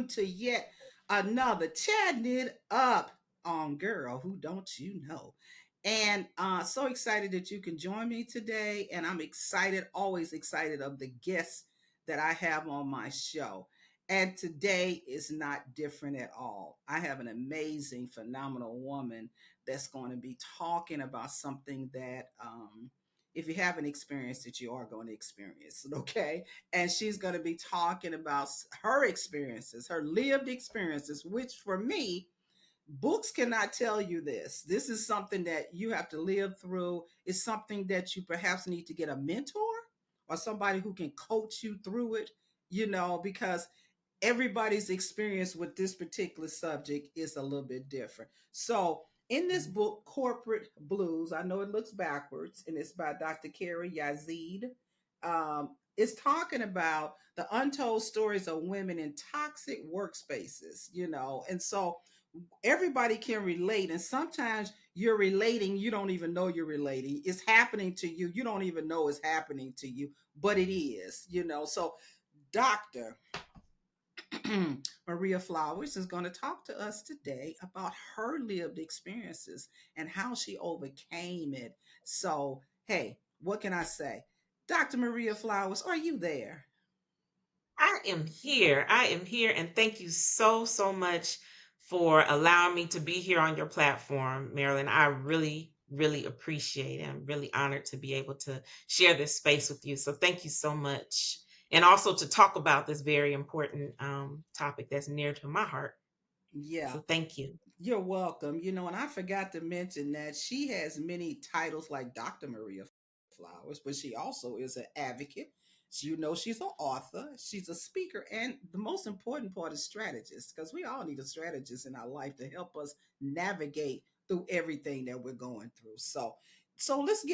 welcome to yet another Chatting It Up on Girl Who Don't You Know. And so excited that you can join me today. And I'm excited, always excited of the guests that I have on my show. And today is not different at all. I have an amazing, phenomenal woman that's going to be talking about something that if you haven't experienced it, you are going to experience it, okay? And she's going to be talking about her experiences, her lived experiences, which for me, books cannot tell you this. This is something that you have to live through. It's something that you perhaps need to get a mentor or somebody who can coach you through it, because everybody's experience with this particular subject is a little bit different. So, in this book, Corporate Blues, I know it looks backwards, and it's by Dr. Carrie Yazid. It's talking about the untold stories of women in toxic workspaces, and so everybody can relate. And sometimes you're relating, you don't even know you're relating. It's happening to you. You don't even know it's happening to you, but it is. So, Doctor Maria Flowers is going to talk to us today about her lived experiences and how she overcame it. So, hey, what can I say? Dr. Maria Flowers, are you there? I am here. I am here. And thank you so, so much for allowing me to be here on your platform, Marilyn. I really, really appreciate it. I'm really honored to be able to share this space with you. So thank you so much. And also to talk about this very important topic that's near to my heart. Yeah, So thank you. you're welcome. And I forgot to mention that she has many titles like Dr. Maria Flowers, but she also is an advocate. She's an author, she's a speaker, and the most important part is strategist, because we all need a strategist in our life to help us navigate through everything that we're going through. So let's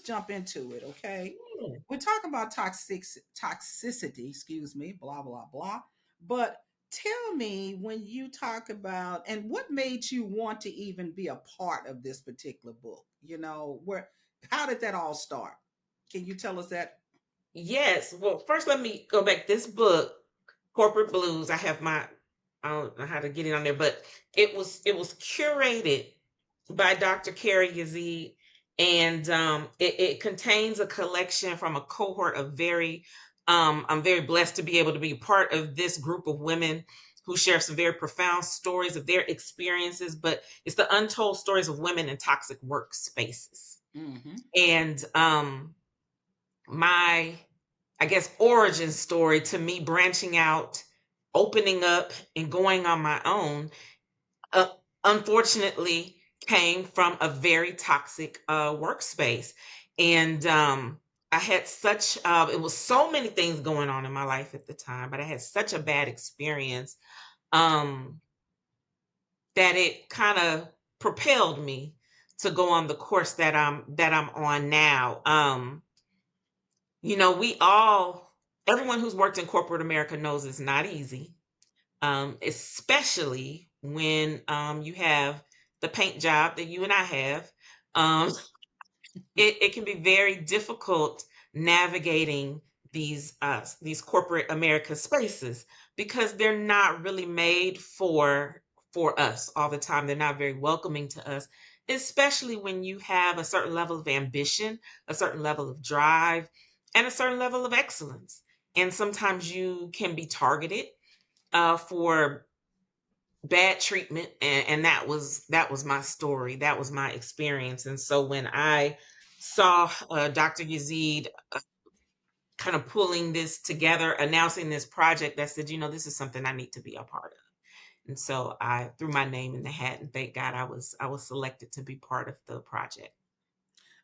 jump into it, okay? Yeah. We're talking about toxicity, excuse me, blah blah blah. But tell me, when you talk about, and what made you want to even be a part of this particular book, where how did that all start? Can you tell us that? Yes. Well, first let me go back. This book, Corporate Blues, I don't know how to get it on there, but it was curated by Dr. Carrie Yazid, and it contains a collection from a cohort of I'm very blessed to be able to be part of this group of women who share some very profound stories of their experiences, but it's the untold stories of women in toxic workspaces. Mm-hmm. And my, I guess, origin story to me branching out, opening up, and going on my own, uh, unfortunately, came from a very toxic workspace. And I had it was so many things going on in my life at the time, but I had such a bad experience um, that it kind of propelled me to go on the course that I'm on now. We all, everyone who's worked in corporate America knows it's not easy, especially when you have the paint job that you and I have. Um, it can be very difficult navigating these corporate America spaces because they're not really made for us all the time. They're not very welcoming to us, especially when you have a certain level of ambition, a certain level of drive, and a certain level of excellence. And sometimes you can be targeted for bad treatment, and that was my story, that was my experience. And so when I saw Dr. Yazid kind of pulling this together, announcing this project, that said, this is something I need to be a part of. And so I threw my name in the hat, and thank God I was selected to be part of the project.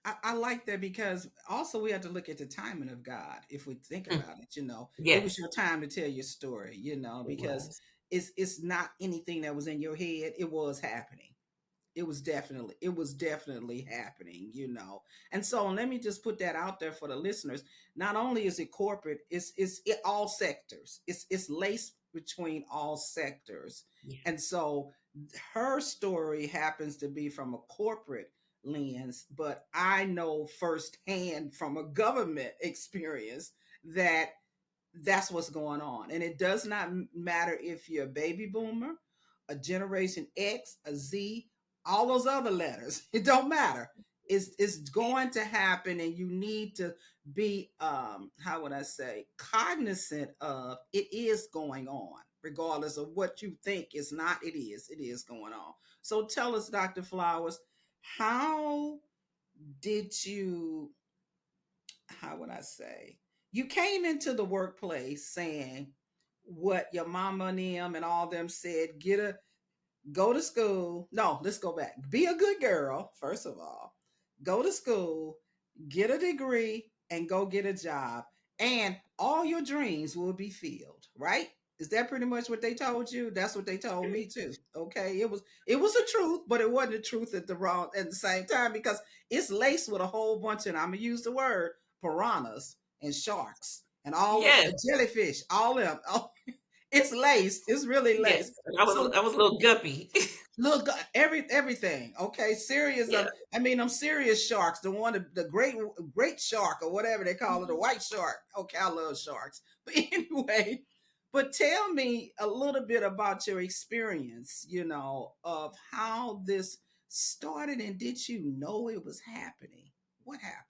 I like that, because also we have to look at the timing of God. If we think Mm, about it, it was yes, your time to tell your story, it because was. it's not anything that was in your head. It was happening. It was definitely happening, and so let me just put that out there for the listeners. Not only is it corporate, it's all sectors. It's laced between all sectors. Yeah. And so her story happens to be from a corporate lens, but I know firsthand from a government experience that That's what's going on. And it does not matter if you're a baby boomer, a generation X, a Z, all those other letters. It don't matter. It's going to happen, and you need to be how would I say, cognizant of it is going on, regardless of what you think is not, it is going on. So tell us, Dr. Flowers, how did you, how would I say, you came into the workplace saying what your mama and them and all them said, go to school. No, let's go back. Be a good girl, first of all. Go to school, get a degree, and go get a job. And all your dreams will be filled, right? Is that pretty much what they told you? That's what they told me too. Okay. It was the truth, but it wasn't the truth at the same time, because it's laced with a whole bunch of, I'm gonna use the word, piranhas and sharks and all of Yes, jellyfish, all of them. It's laced. It's really yes. laced. I So was a little guppy. look, everything. Okay, serious. Yeah. I mean, I'm serious sharks. The one, the great shark or whatever they call it, the Mhm. white shark. Okay, I love sharks. But anyway, but tell me a little bit about your experience. Of how this started, and did you know it was happening? What happened?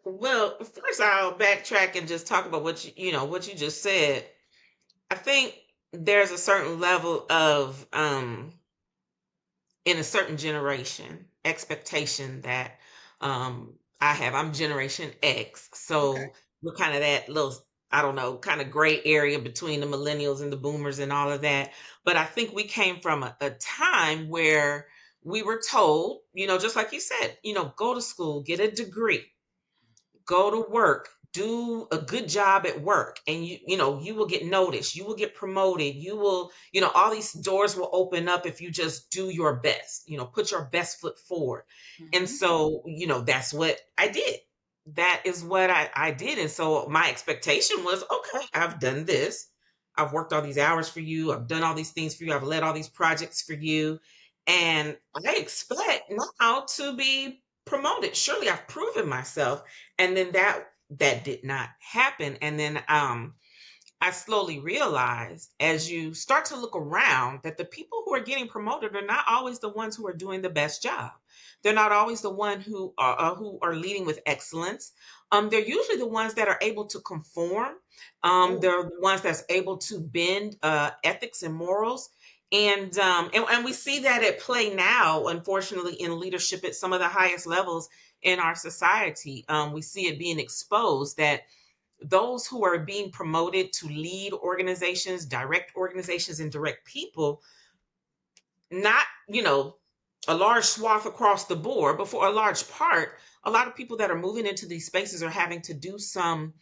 Well, first I'll backtrack and just talk about what you just said. I think there's a certain level of in a certain generation expectation that I have. I'm Generation X, Okay. so we're kind of that little, I don't know, kind of gray area between the millennials and the boomers and all of that. But I think we came from a time where we were told, just like you said, go to school, get a degree, go to work, do a good job at work, and you will get noticed, you will get promoted, you will, all these doors will open up if you just do your best, put your best foot forward. And Mm-hmm. so, that's what I did. That is what I did. And so my expectation was, okay, I've done this, I've worked all these hours for you, I've done all these things for you, I've led all these projects for you, and I expect now to be promoted. Surely I've proven myself. And then that did not happen. And then I slowly realized, as you start to look around, that the people who are getting promoted are not always the ones who are doing the best job. They're not always the one who are leading with excellence. They're usually the ones that are able to conform. Oh. They're the ones that's able to bend ethics and morals. And we see that at play now, unfortunately, in leadership at some of the highest levels in our society. We see it being exposed that those who are being promoted to lead organizations, and direct people, not, a large swath across the board, but for a large part, a lot of people that are moving into these spaces are having to do some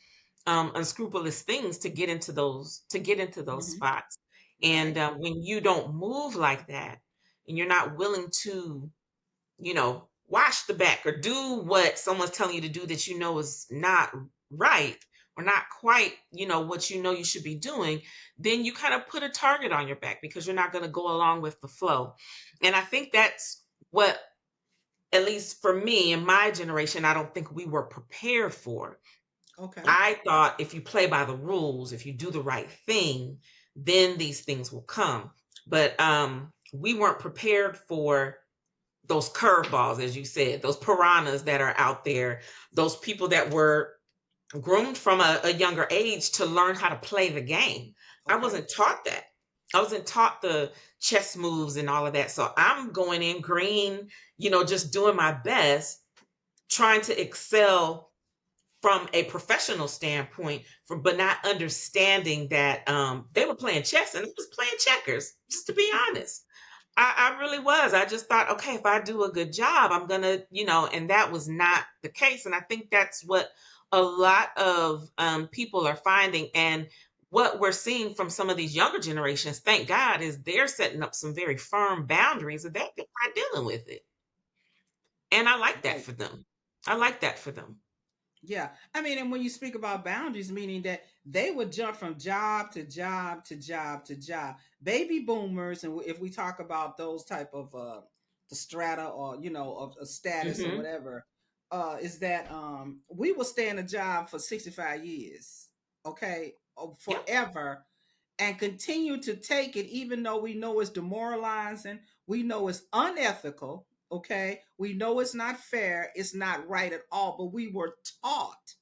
unscrupulous things to get into those Mm-hmm. spots. Right. And when you don't move like that, and you're not willing to, wash the back or do what someone's telling you to do that is not right, or not quite, what you should be doing, then you kind of put a target on your back because you're not going to go along with the flow. And I think that's what, at least for me and my generation, I don't think we were prepared for. Okay. I thought if you play by the rules, if you do the right thing, then these things will come. But we weren't prepared for those curveballs, as you said, those piranhas that are out there, those people that were groomed from a younger age to learn how to play the game. I Okay. wasn't taught that. I wasn't taught the chess moves and all of that. So I'm going in green, just doing my best, trying to excel from a professional standpoint, but not understanding that they were playing chess and I was playing checkers, just to be honest. I really was. I just thought, okay, if I do a good job, I'm gonna, and that was not the case. And I think that's what a lot of people are finding. And what we're seeing from some of these younger generations, thank God, is they're setting up some very firm boundaries and they're not dealing with it. And I like that Right. for them. I like that for them. Yeah. I mean, and when you speak about boundaries, meaning that they would jump from job to job to job to job. Baby boomers, and if we talk about those type of the strata, or of status or Hmm. whatever, is that we will stay in a job for 65 years. okay, Yep. forever, and continue to take it, even though we know it's demoralizing, we know it's unethical, okay, we know it's not fair, it's not right at all, but we were taught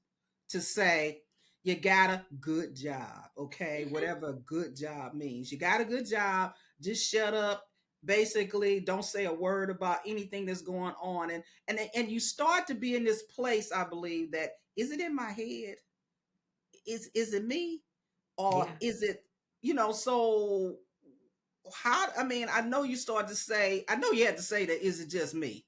to say, you got a good job, okay, Mhm. whatever a good job means. You got a good job, just shut up. Basically, don't say a word about anything that's going on, and you start to be in this place. I believe that, is it in my head? Is it me, or Yeah. is it, so how, I mean, I know you started to say, I know you had to say that, is it just me?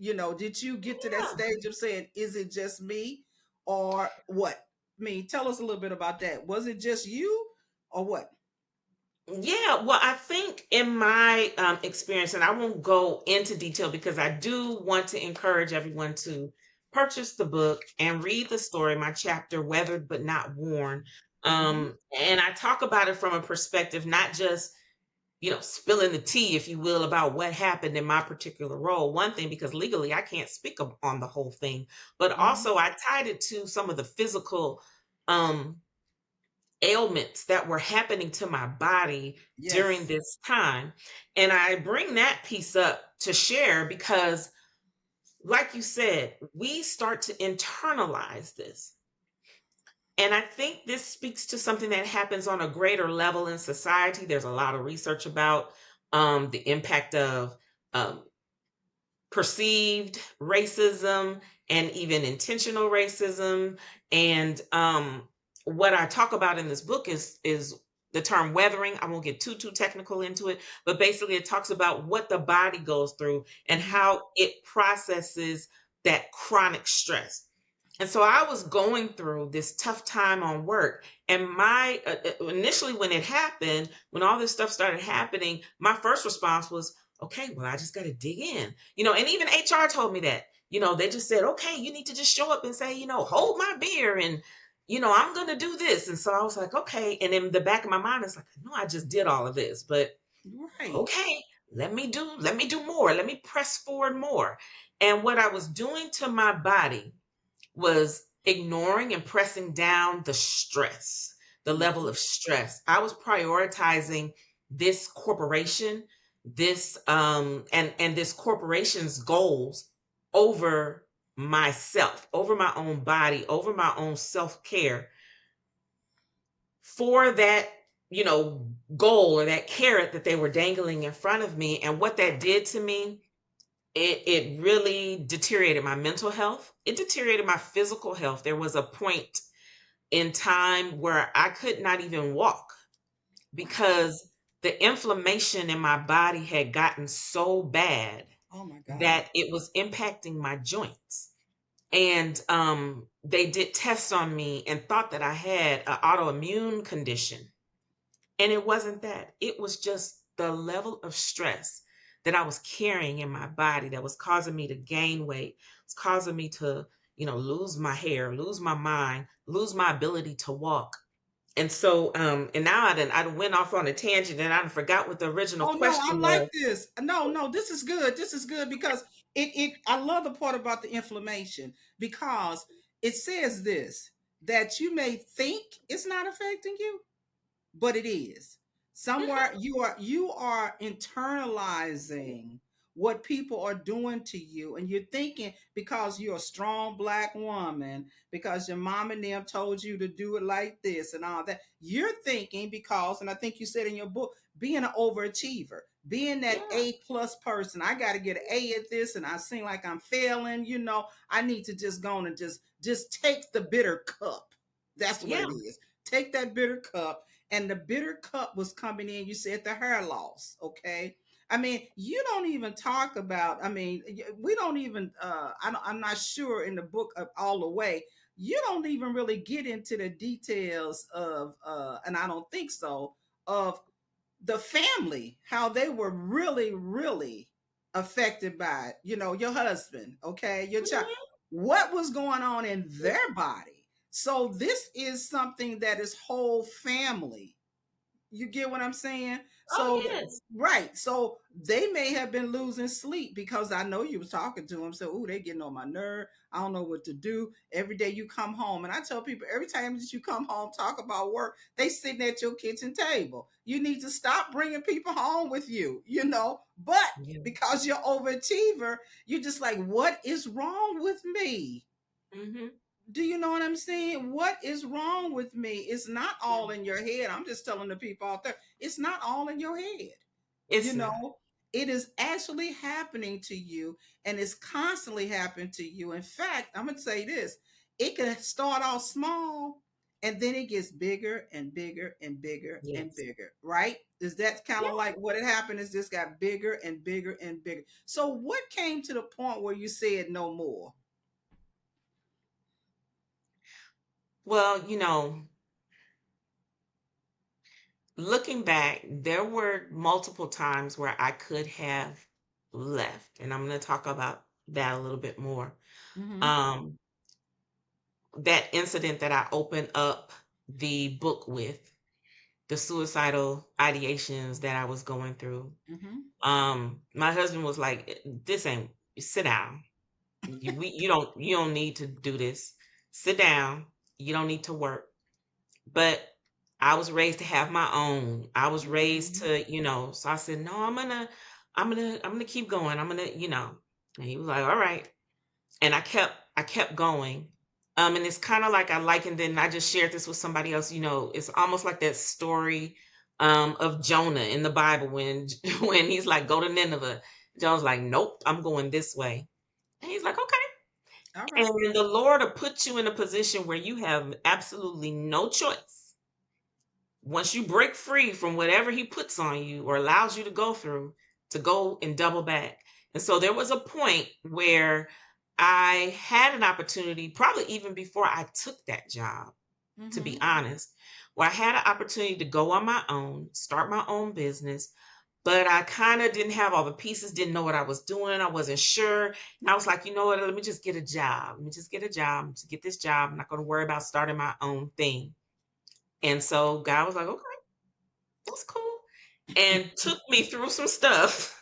Did you get to that Yeah. stage of saying, is it just me, or what? I mean, tell us a little bit about that. Was it just you, or what? Yeah, well, I think in my experience, and I won't go into detail because I do want to encourage everyone to purchase the book and read the story, my chapter, Weathered But Not Worn. Hmm. And I talk about it from a perspective, not just, spilling the tea, if you will, about what happened in my particular role. One thing, because legally I can't speak on the whole thing, but Hmm. also I tied it to some of the physical um, ailments that were happening to my body during Yes. this time. And I bring that piece up to share because, like you said, we start to internalize this. And I think this speaks to something that happens on a greater level in society. There's a lot of research about the impact of um, perceived racism and even intentional racism. And what I talk about in this book is the term weathering. I won't get too technical into it, but basically it talks about what the body goes through and Hmm. how it processes that chronic stress. And so I was going through this tough time on work, and my initially when it happened, when all this stuff started happening, my first response was, okay, well, I just got to dig in, and even HR told me that, they just said, okay, you need to just show up and say, hold my beer, and, I'm going to do this. And so I was like, okay. And in the back of my mind, it's like, no, I just did all of this, but Right. okay, let me do more. Let me press forward more. And what I was doing to my body was ignoring and pressing down the stress, the level Hmm. of stress. I was prioritizing this corporation, this and this corporation's goals over myself, over my own body, over my own self-care for that, goal or that carrot that they were dangling in front of me. And what that did to me, it really deteriorated my mental health. It deteriorated my physical health. There was a point in time where I could not even walk Wow. because the inflammation in my body had gotten so bad Oh my God. that it was impacting my joints. And they did tests on me and thought that I had an autoimmune condition. And it wasn't that. It was just the level of stress that I was carrying in my body that was causing me to gain weight. It's causing me to, lose my hair, lose my mind, lose my ability to walk. And so, and now I done went off on a tangent and I done forgot what the original Oh no, I question like was. this. No, no, this is good. This is good because I love the part about the inflammation, because it says this, that you may think it's not affecting you, but it is. Somewhere Mhm. you are internalizing what people are doing to you, and you're thinking, because you're a strong black woman, because your mom and them told you to do it like this and all that, you're thinking, because, and I think you said in your book, being an overachiever, being that Yeah, A+ person, I got to get an A at this, and I seem like I'm failing, I need to just go on and just take the bitter cup. That's what yeah, it is. Take that bitter cup, and the bitter cup was coming in. You said the hair loss, okay? I mean, you don't even talk about. I mean, we don't even. I'm not sure in the book of all the way. You don't even really get into the details of, and I don't think so, of the family, how they were really, really affected by it. Your husband, okay, your child, mhm, what was going on in their body. So this is something that is whole family. You get what I'm saying? Oh, So yes. right. So they may have been losing sleep because I know you was talking to them. So, oh, they getting on my nerve. I don't know what to do. Every day you come home, and I tell people every time that you come home, talk about work, they sitting at your kitchen table. You need to stop bringing people home with you, But Yeah. because you're overachiever, you're just like, what is wrong with me? Hmm. Do you know what I'm saying? What is wrong with me? It's not Yeah. all in your head. I'm just telling the people out there, it's not all in your head. You It's not. know, it is actually happening to you, and it's constantly happening to you. In fact, I'm going to say this, it can start off small and then it gets bigger and bigger and bigger and Yes. bigger, right? Is that kind Yeah. of like what had happened? Is this got bigger and bigger and bigger? So, what came to the point where you said no more? Well, looking back, there were multiple times where I could have left, and I'm going to talk about that a little bit more. Mm-hmm. Um, that incident that I opened up the book with, the suicidal ideations that I was going through. Mm-hmm. My husband was like, "This ain't. Sit down. You don't need to do this. Sit down. You don't need to work." But I was raised to have my own. I was raised Mm-hmm. to. So I said, "No, I'm gonna keep." And he was like, "All right." And I kept going. And it's kind of like I likened, and I just shared this with somebody else. It's almost like that story of Jonah in the Bible when when he's like, "Go to Nineveh." Jonah's like, "Nope, I'm going this way." And he's like, "Okay." All right. And the Lord will put you in a position where you have absolutely no choice. Once you break free from whatever he puts on you or allows you to go through, to go and double back. And so there was a point where I had an opportunity, probably even before I took that job, to be Mm-hmm. honest, where I had an opportunity to go on my own, start my own business, but I kind of didn't have all the pieces, didn't know what I was doing. I wasn't sure. And I was like, you know what? Let me just get a job. Let me just get a job. To get this job, I'm not going to worry about starting my own thing. And so God was like, okay, that's cool. And took me through some stuff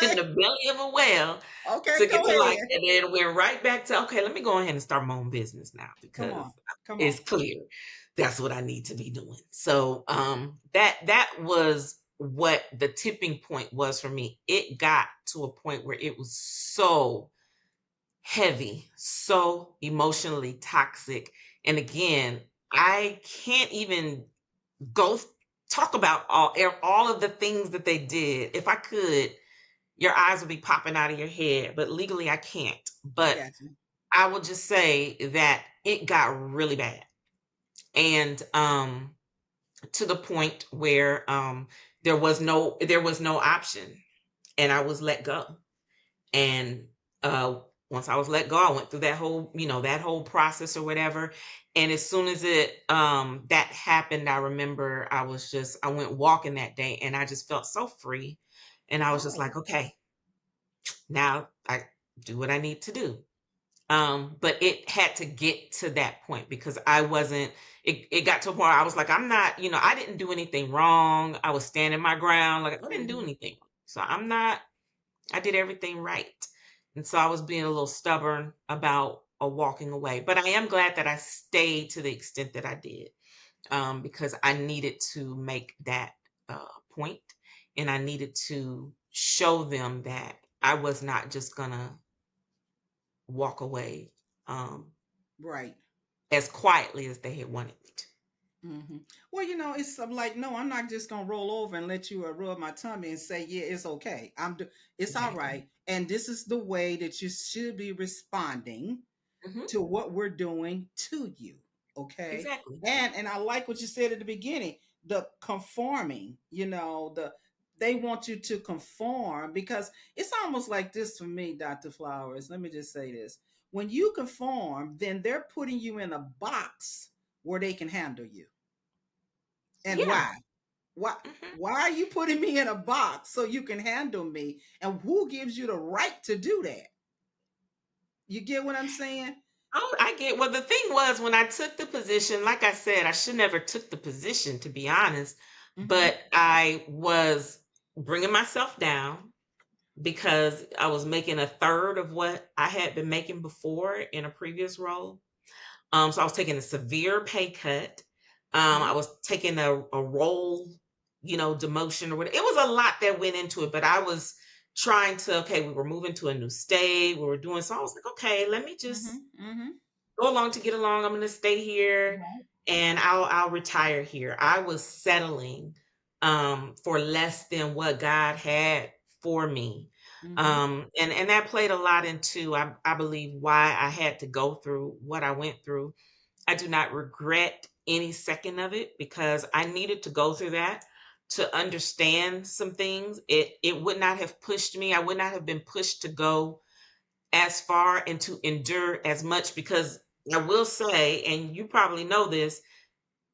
in Okay. the belly of a whale Okay. to get Go to life. ahead. And then went right back to, okay, let me go ahead and start my own business now Come because on. Come it's on. clear that's what I need to be doing. So that was what the tipping point was for me. It got to a point where it was so heavy, so emotionally toxic. And again, I can't even go talk about all of the things that they did. If I could, your eyes would be popping out of your head, but legally I can't. I But got you. I will just say that it got really bad. And to the point where there was no option, and I was let go. And once I was let go, I went through that whole process or whatever. And as soon as that happened, I remember I went walking that day, and I just felt so free. And I was just Oh, like, okay, now I do what I need to do. But it had to get to that point because I wasn't, it got to a point where I was like, I'm not, I didn't do anything wrong. I was standing my ground. Like, I didn't do hmm, anything. So I did everything right. And so I was being a little stubborn about walking away. But I am glad that I stayed to the extent that I did, because I needed to make that point, and I needed to show them that I was not just going to walk away right. as quietly as they had wanted me to. Hmm. Well, it's I'm like, no, I'm not just gonna roll over and let you rub my tummy and say, yeah, it's okay. It's all Exactly. right, and this is the way that you should be responding Hmm. to what we're doing to you. Okay. Exactly. And I like what you said at the beginning, the conforming, they want you to conform because it's almost like this for me, Dr. Flowers. Let me just say this. When you conform, then they're putting you in a box where they can handle you. And Yeah. why? Why Hmm. why are you putting me in a box so you can handle me? And who gives you the right to do that? You get what I'm saying? Oh, I get. Well, the thing was, when I took the position, like I said, I should never took the position, to be honest. Mm-hmm. but I was bringing myself down because I was making a third of what I had been making before in a previous role. So I was taking a severe pay cut. I Mm-hmm. was taking a role, demotion or whatever. It was a lot that went into it, but I was trying to, okay, we were moving to a new state. We were doing, so I was like, okay, let me just Mm-hmm. Mm-hmm. go along to get along. I'm going to stay here Right. and I'll retire here. I was settling for less than what God had for me. Mm-hmm. And that played a lot into, I believe, why I had to go through what I went through. I do not regret any second of it because I needed to go through that to understand some things. It would not have pushed me. I would not have been pushed to go as far and to endure as much because I will say, and you probably know this,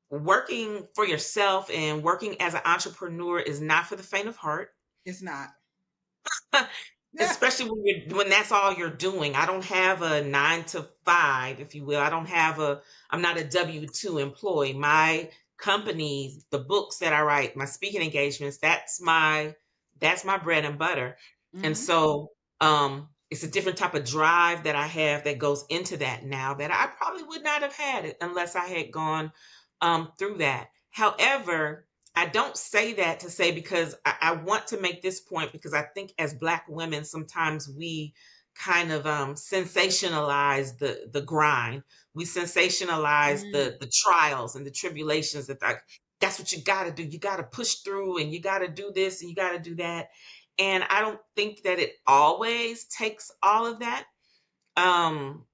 working for yourself and working as an entrepreneur is not for the faint of heart. It's not. Yeah. Especially when that's all you're doing. I don't have a 9 to 5, if you will. I'm not a W-2 employee. My companies, the books that I write, my speaking engagements, that's my bread and butter. And Mm-hmm. so it's a different type of drive that I have that goes into that now that I probably would not have had it unless I had gone through that. However, I don't say that to say because I want to make this point because I think as Black women, sometimes we kind of sensationalize the grind. We sensationalize Mm. the trials and the tribulations that that's what you got to do. You got to push through and you got to do this and you got to do that. And I don't think that it always takes all of that. Um,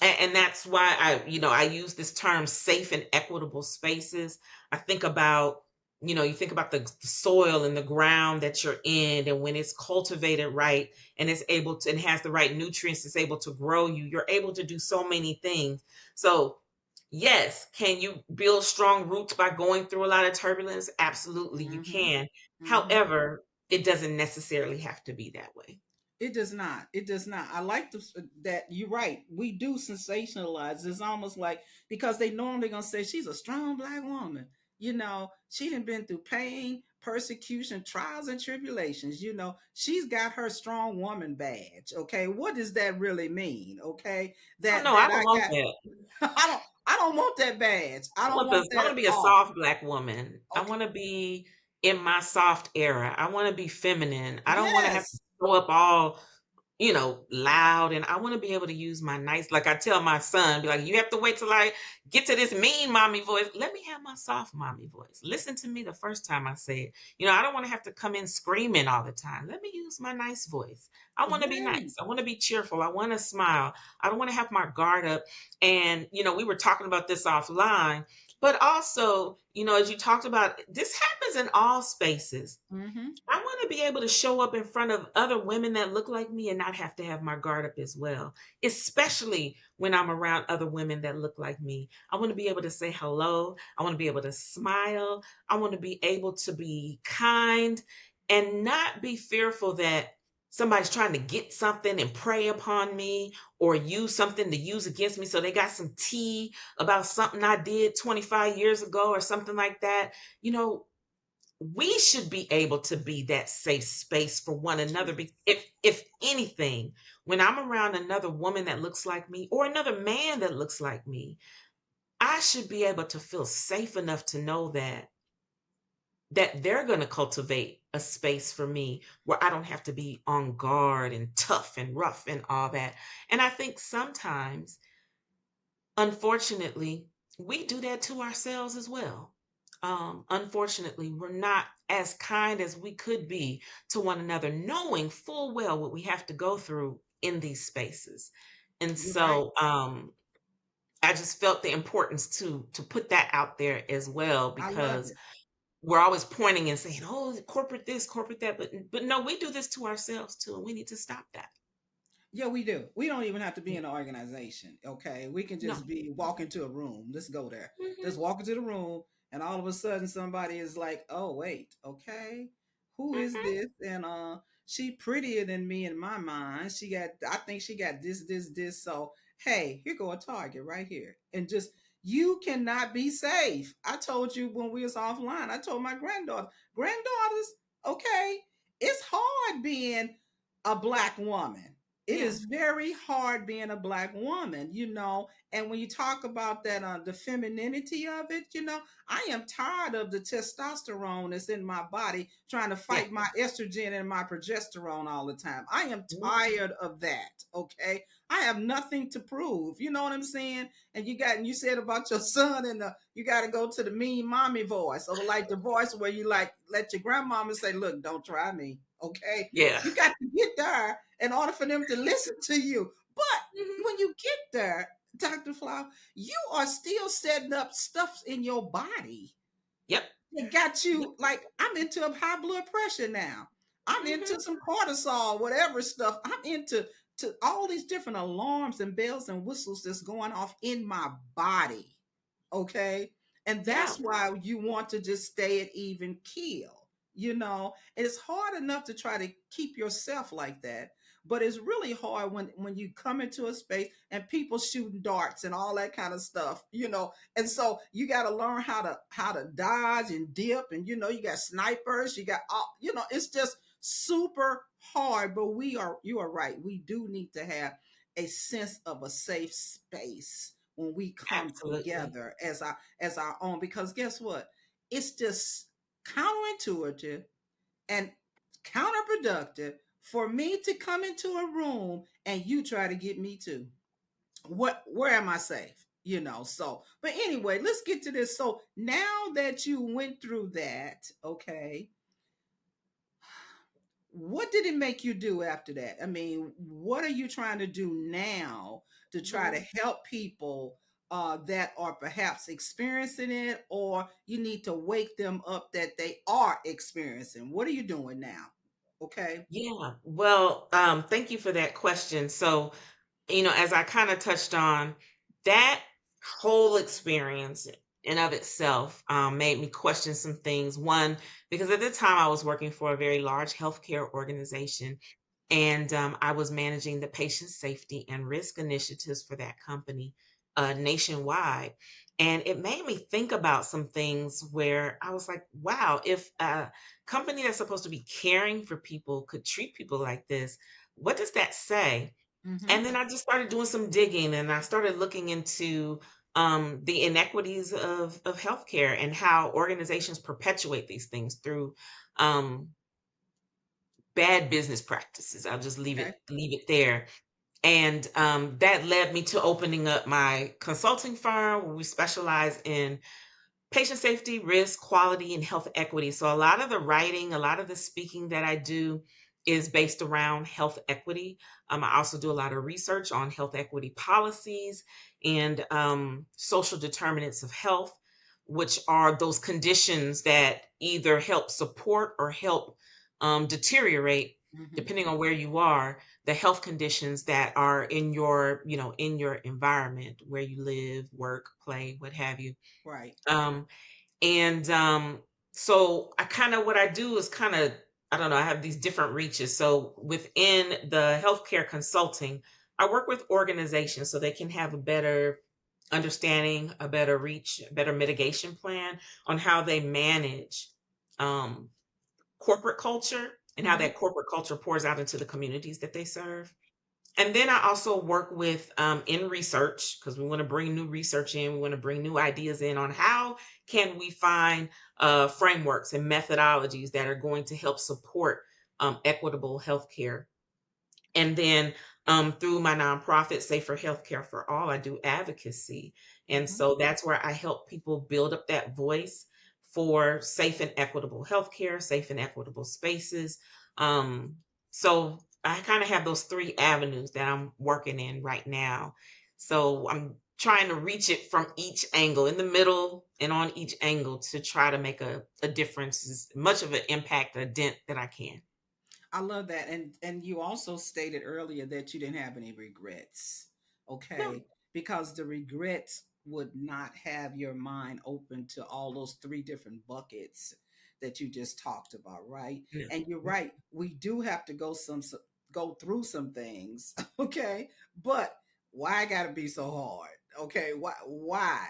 and that's why I use this term safe and equitable spaces. I think about, you think about the soil and the ground that you're in, and when it's cultivated right and it's able to and has the right nutrients, it's able to grow you. You're able to do so many things. So yes, can you build strong roots by going through a lot of turbulence? Absolutely, you Mm-hmm. can. Mm-hmm. However, it doesn't necessarily have to be that way. It does not. It does not. I like that you're right. We do sensationalize. It's almost like because they normally gonna say she's a strong Black woman. She done been through pain, persecution, trials, and tribulations. She's got her strong woman badge. Okay, what does that really mean? Okay, Oh that no, I that don't I want got. that. I don't want that badge. I I don't want want this. I want that to at be a all. soft Black woman. I Okay. want to be in my soft era. I want to be feminine. I don't want to have to Yes. show up all loud. And I want to be able to use my nice, like I tell my son, be like, you have to wait till I get to this mean mommy voice. Let me have my soft mommy voice. Listen to me the first time I say it. I don't want to have to come in screaming all the time. Let me use my nice voice. I want to be Right. nice. I want to be cheerful. I want to smile. I don't want to have my guard up. And, we were talking about this offline, but also, as you talked about, this happens in all spaces. Mm-hmm. I want to be able to show up in front of other women that look like me and not have to have my guard up as well, especially when I'm around other women that look like me. I want to be able to say hello. I want to be able to smile. I want to be able to be kind and not be fearful that somebody's trying to get something and prey upon me or use something to use against me. So they got some tea about something I did 25 years ago or something like that. You know, we should be able to be that safe space for one another. Yes. If anything, when I'm around another woman that looks like me or another man that looks like me, I should be able to feel safe enough to know that they're going to cultivate a space for me where I don't have to be on guard and tough and rough and all that. And I think sometimes, unfortunately, we do that to ourselves as well. Unfortunately, we're not as kind as we could be to one another, knowing full well what we have to go through in these spaces. And You're right. so I just felt the importance to put that out there as well I love because it. we're always pointing and saying, "Oh, corporate this, corporate that," but no, we do this to ourselves too, and we need to stop that. Yeah, we do. We don't even have to be in an organization. Okay. We can No. just be walk into a room. Let's go there. Hmm. Just walk into the room and all of a sudden somebody is like, oh wait, okay. Who is Hmm. this? And she prettier than me in my mind. I think she got this. So hey, here go a target right here. And just You cannot be safe. I told you when we was offline, I told my granddaughters, okay, it's hard being a black woman. It Yeah. is very hard being a black woman, you know. And when you talk about that, the femininity of it, you know, I am tired of the testosterone that's in my body trying to Yeah. fight my estrogen and my progesterone all the time. I am Mhm. tired of that. Okay. I have nothing to prove. You know what I'm saying? And you said about your son and you got to go to the mean mommy voice, or like the voice where you like let your grandmama say, "Look, don't try me." Okay. Yeah. You got to get there in order for them to listen to you. Mhm. But when you get there, Dr. Flower, you are still setting up stuff in your body. Yep. It got Yep. you like, I'm into a high blood pressure now. I'm Mhm. into some cortisol, whatever stuff. I'm into to all these different alarms and bells and whistles that's going off in my body. Okay. And Yeah. that's why you want to just stay at even keel. You know, and it's hard enough to try to keep yourself like that. But it's really hard when you come into a space and people shooting darts and all that kind of stuff, you know, and so you got to learn how to dodge and dip, and you know you got snipers, you got all, you know, it's just super hard. But you are right, we do need to have a sense of a safe space when we come Absolutely. together as our own, because guess what, it's just counterintuitive and counterproductive for me to come into a room and you try to get me to where am I safe? You know, so but anyway, let's get to this. So now that you went through that, okay, what did it make you do after that? I mean, what are you trying to do now to try Mhm. to help people that are perhaps experiencing it, or you need to wake them up that they are experiencing? What are you doing now? Okay. Yeah. Well, thank you for that question. So, as I kind of touched on, that whole experience in of itself made me question some things. One, because at the time I was working for a very large healthcare organization, and I was managing the patient safety and risk initiatives for that company nationwide. And it made me think about some things where I was like, wow, if a company that's supposed to be caring for people could treat people like this, what does that say? Mm-hmm. And then I just started doing some digging, and I started looking into the inequities of healthcare and how organizations perpetuate these things through um, bad business practices. I'll just Okay. leave it there. And that led me to opening up my consulting firm where we specialize in patient safety, risk, quality, and health equity. So a lot of the writing, a lot of the speaking that I do is based around health equity. I also do a lot of research on health equity policies and social determinants of health, which are those conditions that either help support or help deteriorate, Mm-hmm. depending on where you are, the health conditions that are in your, in your environment where you live, work, play, what have you. Right. Um, and so I kind of what I do is kind of, I don't know, I have these different reaches. So within the healthcare consulting, I work with organizations so they can have a better understanding, a better reach, a better mitigation plan on how they manage um, corporate culture and how Mm-hmm. that corporate culture pours out into the communities that they serve. And then I also work with in research because we want to bring new research in. We want to bring new ideas in on how can we find frameworks and methodologies that are going to help support equitable healthcare. And then through my nonprofit, Safer Healthcare for All, I do advocacy. And Mm-hmm. so that's where I help people build up that voice for safe and equitable healthcare, safe and equitable spaces. Um, so I kind of have those three avenues that I'm working in right now. So I'm trying to reach it from each angle, in the middle and on each angle, to try to make a difference, as much of an impact, a dent that I can. I love that. And you also stated earlier that you didn't have any regrets. No, Okay? Because the regrets would not have your mind open to all those three different buckets that you just talked about, right? no. And you're right. We do have to go through some things, okay? But why I gotta be so hard? Okay, why? Why?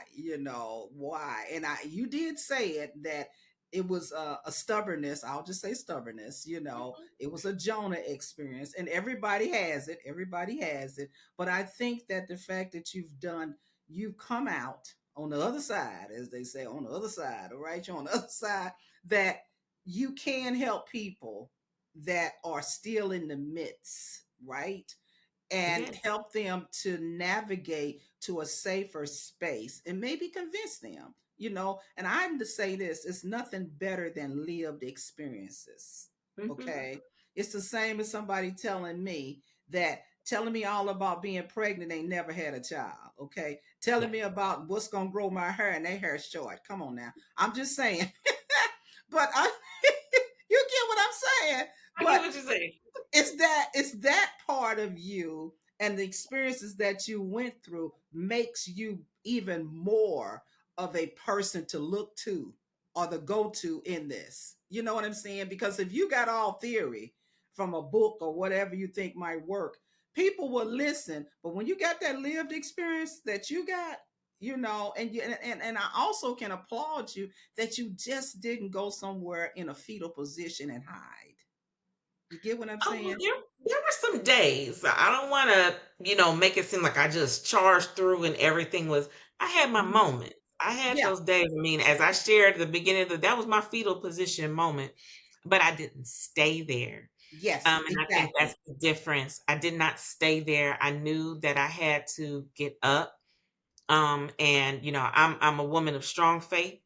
And you did say it, that it was a stubbornness. I'll just say stubbornness. It was a Jonah experience, and everybody has it. Everybody has it. But I think that the fact that you've come out on the other side, as they say, on the other side. All right, you're on the other side. That you can help people that are still in the midst, right? And Yes. help them to navigate to a safer space and maybe convince them. And I'm to say this, it's nothing better than lived experiences. Mhm. Okay. It's the same as somebody telling me all about being pregnant, they never had a child. Okay. Telling Yeah. me about what's gonna grow my hair and their hair short. Come on now. I'm just saying. But you get what I'm saying. I get But what you're saying. it's that part of you, and the experiences that you went through makes you even more of a person to look to, or the go-to in this. You know what I'm saying? Because if you got all theory from a book or whatever you think might work, people will listen. But when you got that lived experience that you got, and I also can applaud you that you just didn't go somewhere in a fetal position and hide. You get what I'm Oh, well, saying? there were some days. I don't want to, make it seem like I just charged through and everything was. I had my Mhm. moments. I had Yeah. those days. I mean, as I shared at the beginning that was my fetal position moment, but I didn't stay there. Yes, And I think that's exactly. the difference. I did not stay there. I knew that I had to get up. And I'm a woman of strong faith,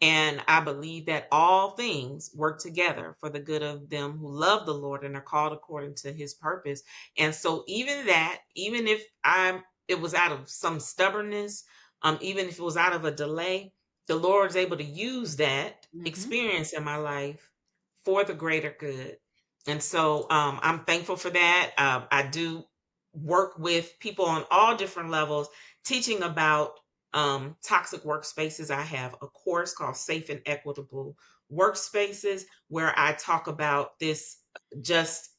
and I believe that all things work together for the good of them who love the Lord and are called according to his purpose. And so even if it was out of some stubbornness, even if it was out of a delay, the Lord is able to use that Hmm. experience in my life for the greater good. And so I'm thankful for that. I do work with people on all different levels, teaching about toxic workspaces. I have a course called Safe and Equitable Workspaces where I talk about this just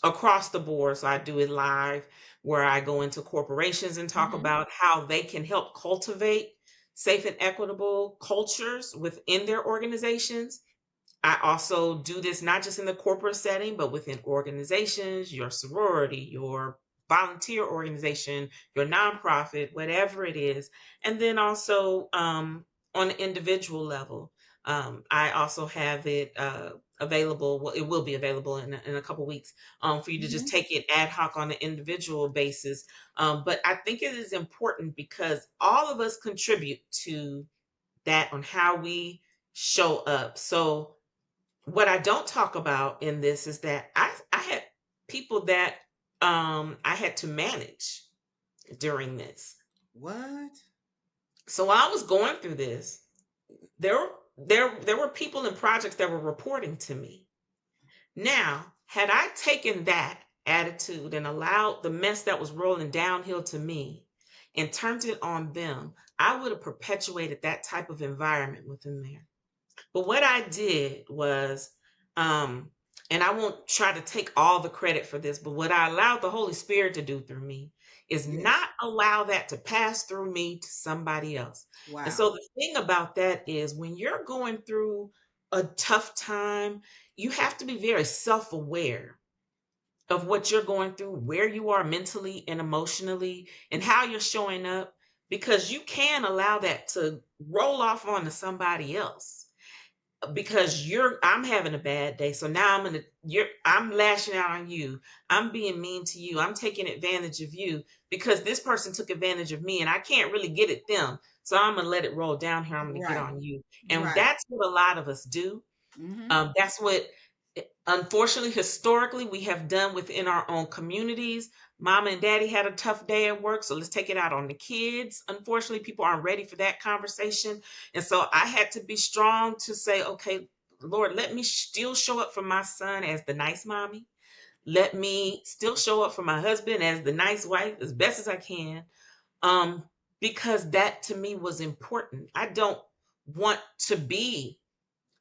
across the board. So I do it live, where I go into corporations and talk Hmm. about how they can help cultivate safe and equitable cultures within their organizations. I also do this not just in the corporate setting, but within organizations, your sorority, your volunteer organization, your nonprofit, whatever it is. And then also on an individual level, I also have it available. Well, it will be available in a couple weeks for you to just Hmm. take it ad hoc on an individual basis. But I think it is important because all of us contribute to that on how we show up. So what I don't talk about in this is that I had people that I had to manage during this. What? So while I was going through this, there were people and projects that were reporting to me. Now, had I taken that attitude and allowed the mess that was rolling downhill to me and turned it on them, I would have perpetuated that type of environment within there. But what I did was, um, and I won't try to take all the credit for this, but what I allowed the Holy Spirit to do through me is Yes. not allow that to pass through me to somebody else. And so Wow. the thing about that is when you're going through a tough time, you have to be very self aware of what you're going through, where you are mentally and emotionally, and how you're showing up, because you can allow that to roll off onto somebody else because I'm having a bad day, so now I'm lashing out on you, I'm being mean to you, I'm taking advantage of you because this person took advantage of me and I can't really get at them, so I'm gonna let it roll down here, I'm gonna get Right. on you. And Right. that's what a lot of us do. Hmm. That's what, unfortunately, historically, we have done within our own communities. Mama and daddy had a tough day at work, so let's take it out on the kids. Unfortunately, people aren't ready for that conversation. And so I had to be strong to say, okay, Lord, let me still show up for my son as the nice mommy. Let me still show up for my husband as the nice wife as best as I can. Um, because that to me was important. I don't want to be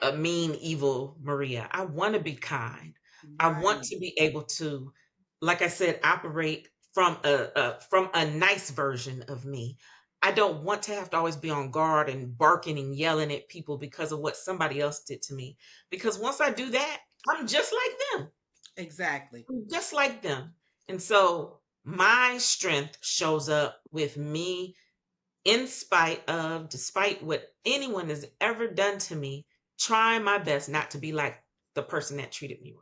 a mean, evil Maria. I want to be kind. I want Right. to be able to, like I said, operate from a nice version of me. I don't want to have to always be on guard and barking and yelling at people because of what somebody else did to me. Because once I do that, I'm just like them. Exactly. I'm just like them. And so my strength shows up with me in spite of, despite what anyone has ever done to me, trying my best not to be like the person that treated me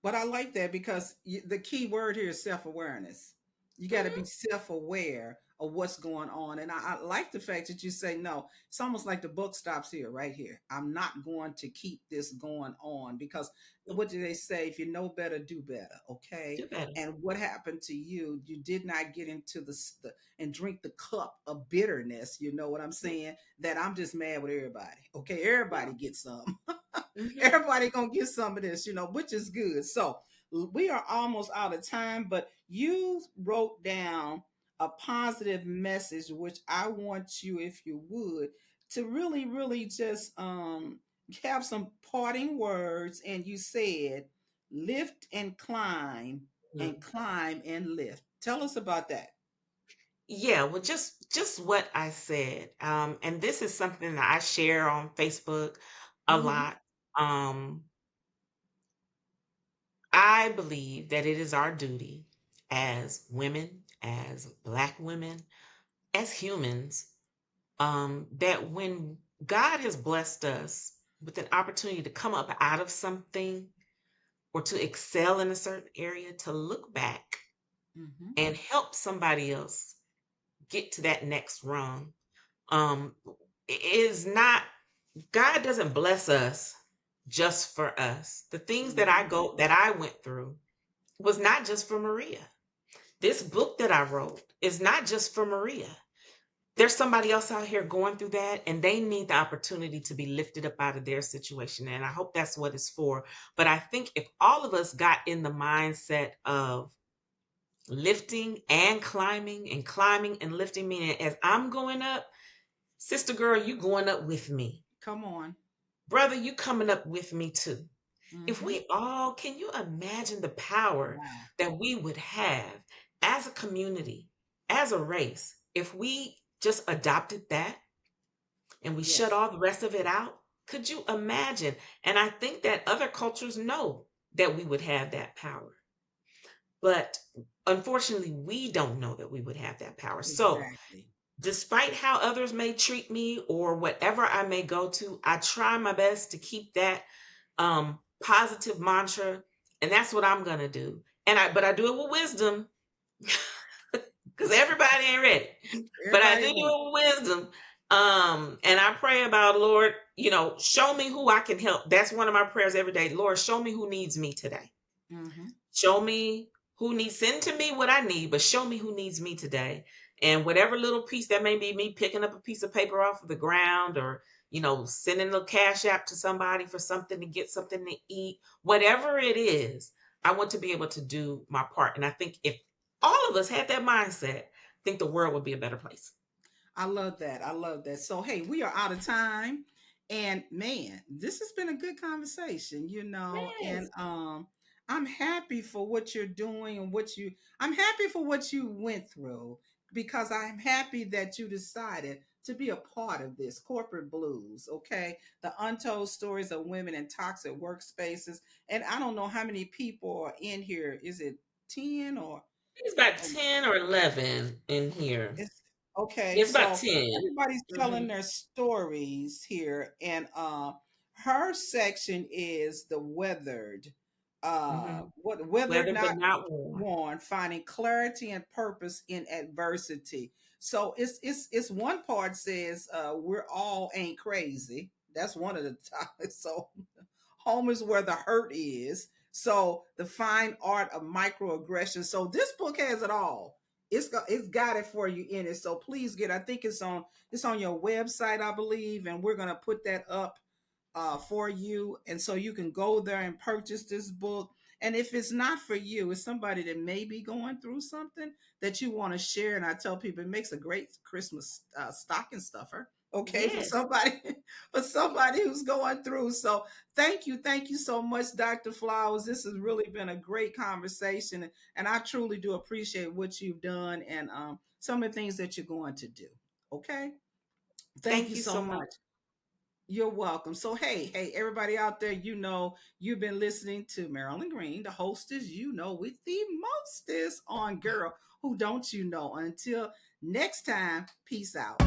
But I like that because the key word here is self awareness. You got to be wrong. self aware of what's going on. And I like the fact that you say, no, it's almost like the book stops here, right here. I'm not going to keep this going on because Hmm. what do they say? If you know better, do better. Okay. Do better. And what happened to you? You did not get into the and drink the cup of bitterness. You know what I'm saying? That I'm just mad with everybody. Okay. Everybody No. gets some. Hmm. Everybody gonna get some of this, which is good. So we are almost out of time, but you wrote down a positive message, which I want you, if you would, to really, really just have some parting words. And you said, lift and climb and lift. Tell us about that. Yeah, well, just what I said, and this is something that I share on Facebook a Mm-hmm. lot. Um, I believe that it is our duty as women, as Black women, as humans, that when God has blessed us with an opportunity to come up out of something or to excel in a certain area, to look back Mm-hmm. and help somebody else get to that next rung. Um, it is not, God doesn't bless us just for us. The things that Mm-hmm. I went through was not just for Maria. This book that I wrote is not just for Maria. There's somebody else out here going through that, and they need the opportunity to be lifted up out of their situation. And I hope that's what it's for. But I think if all of us got in the mindset of lifting and climbing and lifting, meaning as I'm going up, sister girl, you going up with me. Come on. Brother, you coming up with me too. If Mm-hmm. we all, can you imagine the power Wow. that we would have as a community, as a race, if we just adopted that and we shut Yes. all the rest of it out? Could you imagine? And I think that other cultures know that we would have that power. But unfortunately, we don't know that we would have that power. So, Exactly. despite how others may treat me or whatever I may go to, I try my best to keep that positive mantra, and that's what I'm gonna do. But I do it with wisdom because everybody ain't ready. But I do Everybody it wants. with wisdom. And I pray about, Lord, show me who I can help. That's one of my prayers every day. Lord, show me who needs me today. Mm-hmm. Show me who needs, send to me what I need, but show me who needs me today. And whatever little piece that may be, me picking up a piece of paper off of the ground, or sending a cash app to somebody for something to get something to eat, whatever it is, I want to be able to do my part. And I think if all of us had that mindset, I think the world would be a better place. I love that. I love that. So, hey, we are out of time. And man, this has been a good conversation, and Yes. I'm happy for what you're doing and I'm happy for what you went through because I'm happy that you decided to be a part of this corporate blues, okay? The untold stories of women in toxic workspaces. And I don't know how many people are in here. Is it 10 or It's about 10 or 11 in here. it's okay. It's about So 10. everybody's telling Hmm. their stories here, and her section is the weathered, Hmm. what weathered Weather but not not worn. worn, finding clarity and purpose in adversity. So it's one part says we're all ain't crazy. That's one of the topics. So home is where the hurt is. So the fine art of microaggression. So this book has it all. It's got it for you in it. So please get. I think it's on your website, I believe, and we're gonna put that up for you, and so you can go there and purchase this book. And if it's not for you, it's somebody that may be going through something that you want to share. And I tell people it makes a great Christmas stocking stuffer. Okay, for Yes. somebody for somebody who's going through. So thank you so much, Dr. Flowers. This has really been a great conversation, and I truly do appreciate what you've done and some of the things that you're going to do. Okay, thank Thank you you so so much. much. You're welcome. So, hey, everybody out there, you've been listening to Marilyn Green, the hostess, with the mostest on Girl Who Don't You Know. Until next time, peace out.